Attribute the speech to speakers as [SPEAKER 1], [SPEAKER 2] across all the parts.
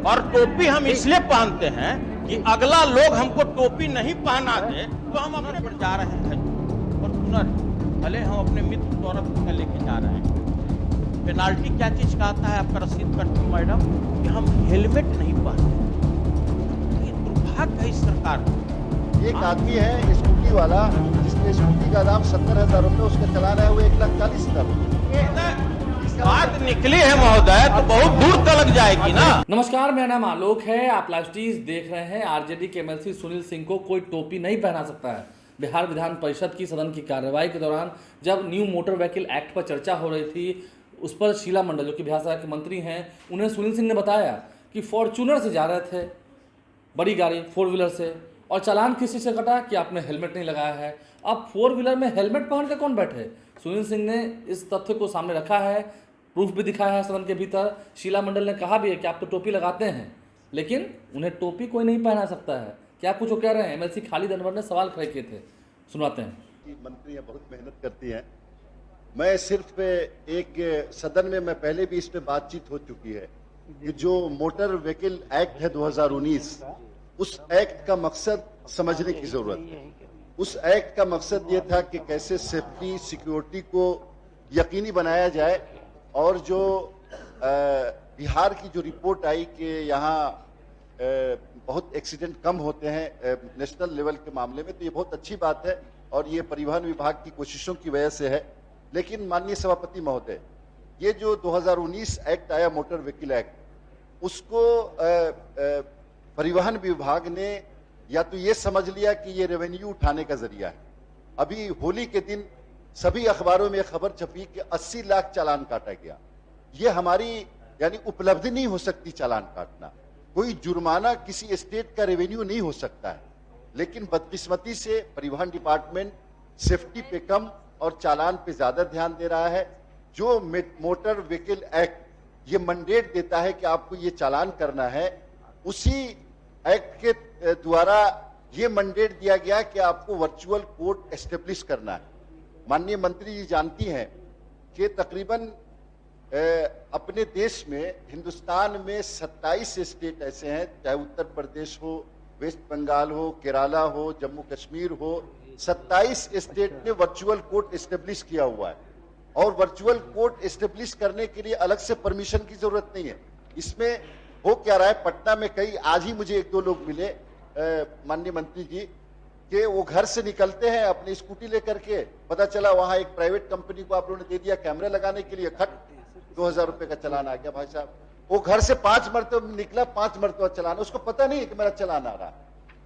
[SPEAKER 1] और टोपी हम इसलिए पहनते हैं कि अगला लोग हमको टोपी नहीं पहना दे तो हम अपने पर जा रहे हैं। फॉर्च्यूनर भले हम अपने मित्र सौरभ का लेके जा रहे हैं। पेनाल्टी क्या चीज का आता है आपका रसीद कट मैडम कि हम हेलमेट नहीं पहनते। ये दुर्भाग्य है इस सरकार का।
[SPEAKER 2] एक आदमी है स्कूटी वाला जिसके स्कूटी का दाम 70,000 रुपए, उसका चलाना है वो 1,40,000 रुपए।
[SPEAKER 1] बात निकली है महोदय तो बहुत दूर तक जाएगी ना।
[SPEAKER 3] नमस्कार, मेरा नाम आलोक है, आप लाइव टीज देख रहे हैं। आरजेडी के एमएलसी सुनील सिंह को कोई टोपी नहीं पहना सकता है। बिहार विधान परिषद की सदन की कार्यवाही के दौरान जब न्यू मोटर व्हीकल एक्ट पर चर्चा हो रही थी, उस पर शीला मंडल जो कि बिहार सरकार के मंत्री हैं, उन्हें सुनील सिंह ने बताया कि फॉर्च्यूनर से जा रहे थे, बड़ी गाड़ी 4 व्हीलर से, और चालान किसी से कटा कि आपने हेलमेट नहीं लगाया है। अब 4 व्हीलर में हेलमेट पहन कर कौन बैठे? सुनील सिंह ने इस तथ्य को सामने रखा है, प्रूफ भी दिखाया है सदन के भीतर। शीला मंडल ने कहा भी है कि आप तो टोपी लगाते हैं, लेकिन उन्हें टोपी कोई नहीं पहना सकता है। क्या कुछ वो कह रहे हैं? एमएलसी खालिद अनवर ने सवाल खड़े किए थे, सुनवाते हैं।
[SPEAKER 2] मंत्रियां बहुत मेहनत करती हैं। मैं सिर्फ एक सदन में मैं पहले भी इस पे बातचीत हो चुकी है कि जो मोटर व्हीकल एक्ट है 2019, उस एक्ट का मकसद समझने की जरूरत है। उस एक्ट का मकसद ये था कि कैसे सेफ्टी सिक्योरिटी को यकीनी बनाया जाए, और जो बिहार की जो रिपोर्ट आई कि यहाँ बहुत एक्सीडेंट कम होते हैं नेशनल लेवल के मामले में, तो ये बहुत अच्छी बात है और ये परिवहन विभाग की कोशिशों की वजह से है। लेकिन माननीय सभापति महोदय, ये जो 2019 एक्ट आया मोटर व्हीकल एक्ट, उसको परिवहन विभाग ने या तो ये समझ लिया कि ये रेवेन्यू उठाने का जरिया है। अभी होली के दिन सभी अखबारों में खबर छपी कि 80 लाख चालान काटा गया। ये हमारी यानी उपलब्धि नहीं हो सकती चालान काटना। कोई जुर्माना किसी स्टेट का रेवेन्यू नहीं हो सकता है, लेकिन बदकिस्मती से परिवहन डिपार्टमेंट सेफ्टी पे कम और चालान पे ज्यादा ध्यान दे रहा है। जो मोटर व्हीकल एक्ट ये मैंडेट देता है कि आपको ये चालान करना है, उसी एक्ट के द्वारा ये मैंडेट दिया गया कि आपको वर्चुअल कोर्ट एस्टेब्लिश करना है। माननीय मंत्री जी जानती हैं कि तकरीबन अपने देश में, हिंदुस्तान में 27 स्टेट ऐसे हैं, चाहे उत्तर प्रदेश हो, वेस्ट बंगाल हो, केरला हो, जम्मू कश्मीर हो, 27 स्टेट ने वर्चुअल कोर्ट एस्टेब्लिश किया हुआ है। और वर्चुअल कोर्ट एस्टेब्लिश करने के लिए अलग से परमिशन की जरूरत नहीं है। इसमें हो क्या रहा है, पटना में कई, आज ही मुझे 1-2 लोग मिले माननीय मंत्री जी, कि वो घर से निकलते हैं अपनी स्कूटी लेकर के, पता चला वहां एक प्राइवेट कंपनी को आप लोगों ने दे दिया कैमरा लगाने के लिए, खट 2,000 रुपए का चालान आ गया। भाई साहब, वो घर से 5 मरतबा निकला, 5 मरतबा चालान, उसको पता नहीं है कि मेरा चालान आ रहा।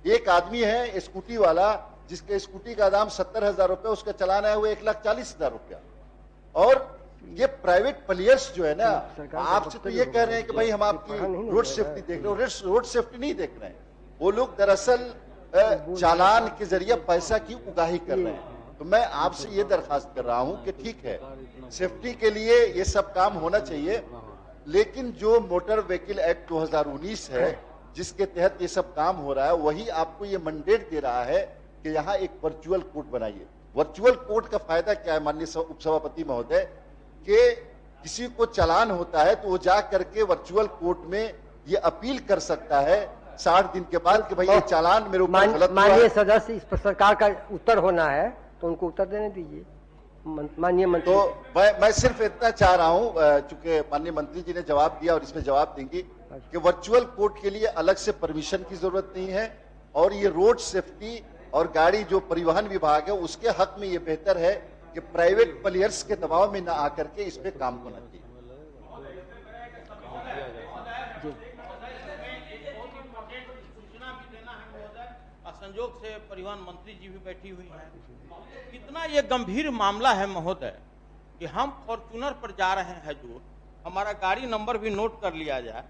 [SPEAKER 2] एक आदमी है स्कूटी वाला जिसके स्कूटी का दाम 70,000 रुपए, उसका चालान आया हुआ 1,40,000 रुपया। और ये प्राइवेट प्लेयर्स जो है ना, आपसे तो ये कह रहे हैं कि भाई हम आपकी रोड सेफ्टी देख रहे हो, रोड सेफ्टी नहीं देख रहे हैं। वो लोग दरअसल चालान के जरिए पैसा की उगाही कर रहे हैं। तो मैं आपसे ये दरखास्त कर रहा हूं कि ठीक है, सेफ्टी के लिए ये सब काम होना चाहिए, लेकिन जो मोटर व्हीकल एक्ट 2019 है जिसके तहत ये सब काम हो रहा है, वही आपको ये मैंडेट दे रहा है कि यहाँ एक वर्चुअल कोर्ट बनाइए। वर्चुअल कोर्ट का फायदा क्या है माननीय उपसभापति महोदय, कि किसी को चालान होता है तो वो जा करके वर्चुअल कोर्ट में ये अपील कर सकता है 60 दिन के बाद कि भाई ये चालान मेरे ऊपर गलत हुआ।
[SPEAKER 4] माननीय सदस्य, इस पर सरकार का उत्तर होना है तो उनको उत्तर देने दीजिए माननीय मंत्री।
[SPEAKER 2] तो मैं सिर्फ इतना चाह रहा हूं, चूंकि माननीय मंत्री जी ने जवाब दिया और इसमें जवाब देंगे कि वर्चुअल कोर्ट के लिए अलग से परमिशन की जरूरत नहीं है, और ये रोड सेफ्टी और गाड़ी जो परिवहन विभाग है उसके हक में ये बेहतर है कि प्राइवेट प्लेयर्स के दबाव में न आकर के इस पे काम होना चाहिए।
[SPEAKER 1] संजोग से परिवहन मंत्री जी भी बैठी हुई हैं। कितना ये गंभीर मामला है महोदय कि हम फॉर्च्यूनर पर जा रहे हैं, जो हमारा गाड़ी नंबर भी नोट कर लिया जाए।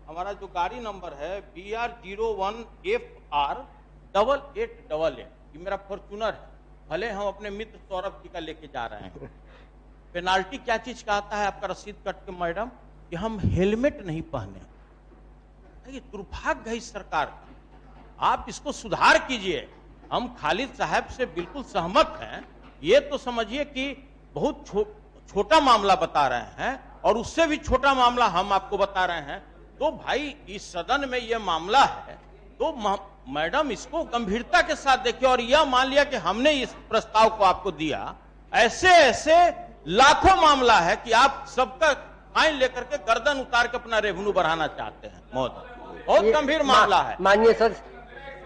[SPEAKER 1] हमारा जो गाड़ी नंबर है BR01FR 8888, ये मेरा फॉर्च्यूनर है। भले हम अपने मित्र सौरभ जी का लेके जा रहे हैं। पेनाल्टी क्या चीज का आता है आपका रसीद कट के मैडम कि हम हेलमेट नहीं पहने। ये दुर्भाग्य है इस सरकार का। आप इसको सुधार कीजिए। हम खालिद साहब से बिल्कुल सहमत हैं। ये तो समझिए कि बहुत छोटा मामला बता रहे हैं, और उससे भी छोटा मामला हम आपको बता रहे हैं तो भाई इस सदन में यह मामला है तो मैडम इसको गंभीरता के साथ देखिए और यह मान लिया कि हमने इस प्रस्ताव को आपको दिया। ऐसे ऐसे लाखों मामला है कि आप सबका फाइन लेकर के गर्दन उतार के अपना रेवेन्यू बढ़ाना चाहते हैं महोदय, बहुत गंभीर मामला है।
[SPEAKER 4] माननीय सर,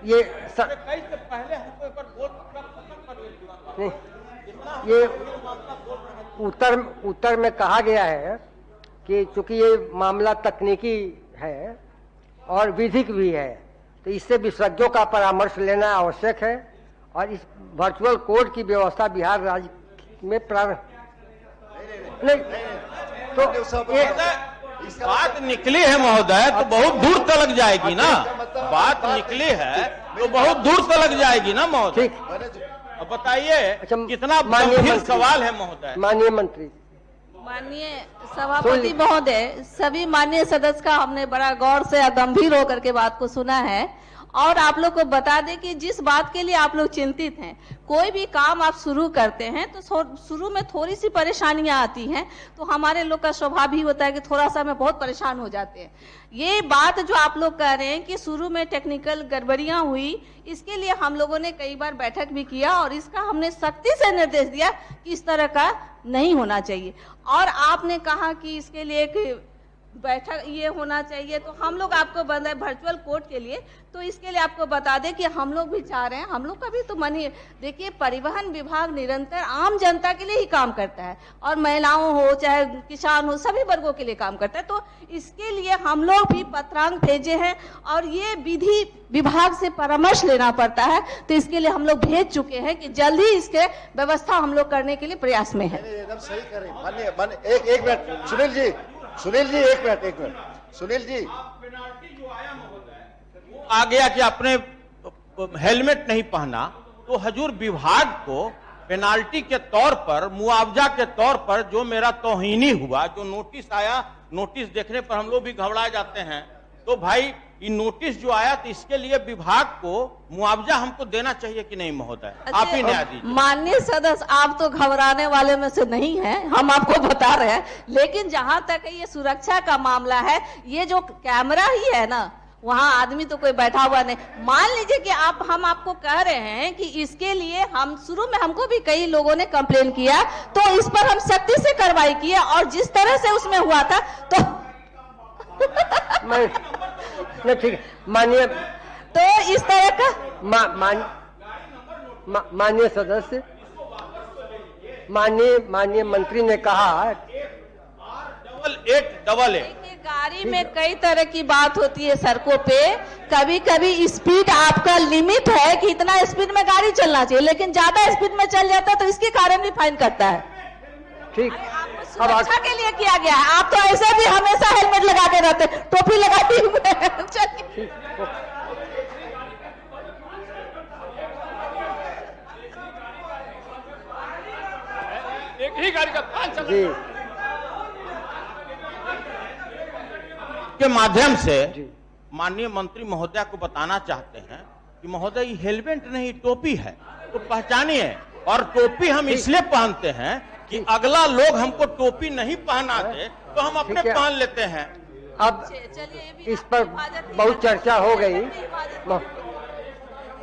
[SPEAKER 4] ये
[SPEAKER 1] कई से पहले हमको एक बार बोल
[SPEAKER 4] ये उत्तर में कहा गया है कि चूंकि ये मामला तकनीकी है और विधिक भी है, तो इससे विशेषज्ञों का परामर्श लेना आवश्यक है और इस वर्चुअल कोर्ट की व्यवस्था बिहार राज्य में तो ये
[SPEAKER 1] बात निकली है महोदय तो बहुत दूर तक जाएगी ना, बात निकली है तो बहुत दूर तक जाएगी ना महोदय। अब बताइए कितना गंभीर सवाल है महोदय।
[SPEAKER 4] माननीय मंत्री,
[SPEAKER 5] माननीय सभापति महोदय, सभी माननीय सदस्य का हमने बड़ा गौर से गंभीर होकर के बात को सुना है और आप लोग को बता दें कि जिस बात के लिए आप लोग चिंतित हैं, कोई भी काम आप शुरू करते हैं तो शुरू में थोड़ी सी परेशानियां आती हैं, तो हमारे लोग का स्वभाव ही होता है कि थोड़ा सा में बहुत परेशान हो जाते हैं। ये बात जो आप लोग कह रहे हैं कि शुरू में टेक्निकल गड़बड़ियां हुई, इसके लिए हम लोगों ने कई बार बैठक भी किया और इसका हमने सख्ती से निर्देश दिया कि इस तरह का नहीं होना चाहिए। और आपने कहा कि इसके लिए एक बैठक ये होना चाहिए, तो हम लोग आपको बंद वर्चुअल कोर्ट के लिए, तो इसके लिए आपको बता दें कि हम लोग भी चाह रहे हैं, हम लोग का भी तो मन ही देखिए, परिवहन विभाग निरंतर आम जनता के लिए ही काम करता है और महिलाओं हो चाहे किसान हो सभी वर्गों के लिए काम करता है। तो इसके लिए हम लोग भी पत्रांक भेजे हैं और ये विधि विभाग से परामर्श लेना पड़ता है, तो इसके लिए हम लोग भेज चुके हैं कि जल्द ही इसके व्यवस्था हम लोग करने के लिए प्रयास में है।
[SPEAKER 2] एकदम सही करें। माननीय एक मिनट सुनील जी एक मिनट सुनील जी,
[SPEAKER 1] पेनाल्टी जो आया महोदय वो आ गया कि आपने हेलमेट नहीं पहना, तो हजूर विभाग को पेनाल्टी के तौर पर, मुआवजा के तौर पर जो मेरा तौहीनी हुआ, जो नोटिस आया, नोटिस देखने पर हम लोग भी घबरा जाते हैं, तो भाई ये नोटिस जो आया तो इसके लिए विभाग को मुआवजा हमको देना चाहिए कि नहीं महोदय? आप ही न्याय दीजिए।
[SPEAKER 5] माननीय सदस्य, आप तो घबराने वाले में से नहीं हैं, हम आपको बता रहे हैं, लेकिन जहां तक ये सुरक्षा का मामला है, ये जो कैमरा ही है ना, वहां आदमी तो कोई बैठा हुआ नहीं। मान लीजिए कि हम आपको कह रहे हैं कि इसके लिए हम शुरू में हमको भी कई लोगों ने कंप्लेन किया, तो इस पर हम सख्ती से कार्रवाई किए और जिस तरह से उसमें हुआ था तो
[SPEAKER 4] ठीक है माननीय,
[SPEAKER 5] तो इस तरह का
[SPEAKER 4] माननीय सदस्य, माननीय मंत्री ने कहा
[SPEAKER 1] 8888
[SPEAKER 5] गाड़ी में कई तरह की बात होती है सड़कों पे, कभी कभी स्पीड आपका लिमिट है कि इतना स्पीड में गाड़ी चलना चाहिए, लेकिन ज्यादा स्पीड में चल जाता है तो इसके कारण भी फाइन करता है।
[SPEAKER 4] ठीक,
[SPEAKER 5] सुरक्षा के लिए किया गया है। आप तो ऐसे भी हमेशा हेलमेट लगा के रहते, टोपी लगाते हुए चलिए।
[SPEAKER 6] एक ही गाड़ी का 5
[SPEAKER 4] जी
[SPEAKER 1] के माध्यम से माननीय मंत्री महोदय को बताना चाहते हैं कि महोदय ये हेलमेट नहीं टोपी है, तो पहचानिए। और टोपी हम इसलिए पहनते हैं कि अगला लोग हमको टोपी नहीं पहना दे तो हम अपने पहन लेते हैं।
[SPEAKER 4] अब इस पर बहुत चर्चा हो गई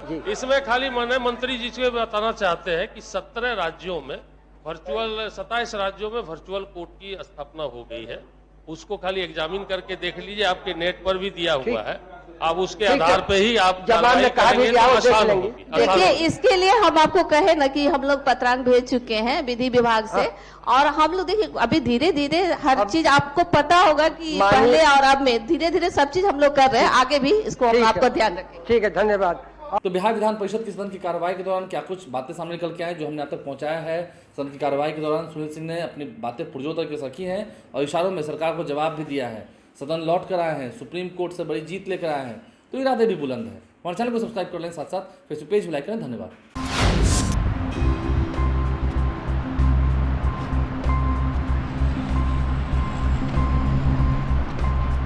[SPEAKER 4] जी।
[SPEAKER 6] इसमें खाली माननीय मंत्री जी से बताना चाहते हैं कि 17 राज्यों में वर्चुअल, 27 राज्यों में वर्चुअल कोर्ट की स्थापना हो गई है। उसको खाली एग्जामिन करके देख लीजिए, आपके नेट पर भी दिया हुआ है। आप उसके आधार पे ही आप
[SPEAKER 4] जवाब में कहा भी आसान होगी।
[SPEAKER 5] देखिए, इसके लिए हम आपको कहे ना कि हम लोग पत्रांक भेज चुके हैं विधि विभाग से, और हम लोग देखिए अभी धीरे धीरे हर चीज आपको पता होगा कि पहले और अब में धीरे धीरे सब चीज हम लोग कर रहे हैं, आगे भी इसको हम आपको ध्यान रखें।
[SPEAKER 4] ठीक है, धन्यवाद।
[SPEAKER 3] तो बिहार विधान परिषद की सदन की कार्रवाई के दौरान क्या कुछ बातें सामने निकल के आए जो हमने आप तक पहुंचाया है। सदन की कार्रवाई के दौरान सुनील सिंह ने अपनी बातें पुरजोर तरीके से रखी हैं और इशारों में सरकार को जवाब भी दिया है। सदन लौट कर आए हैं, सुप्रीम कोर्ट से बड़ी जीत लेकर आए हैं, तो इरादे भी बुलंद है। हमारे चैनल को सब्सक्राइब कर लें, साथ साथ फेसबुक पेज भी लाइक करें। धन्यवाद।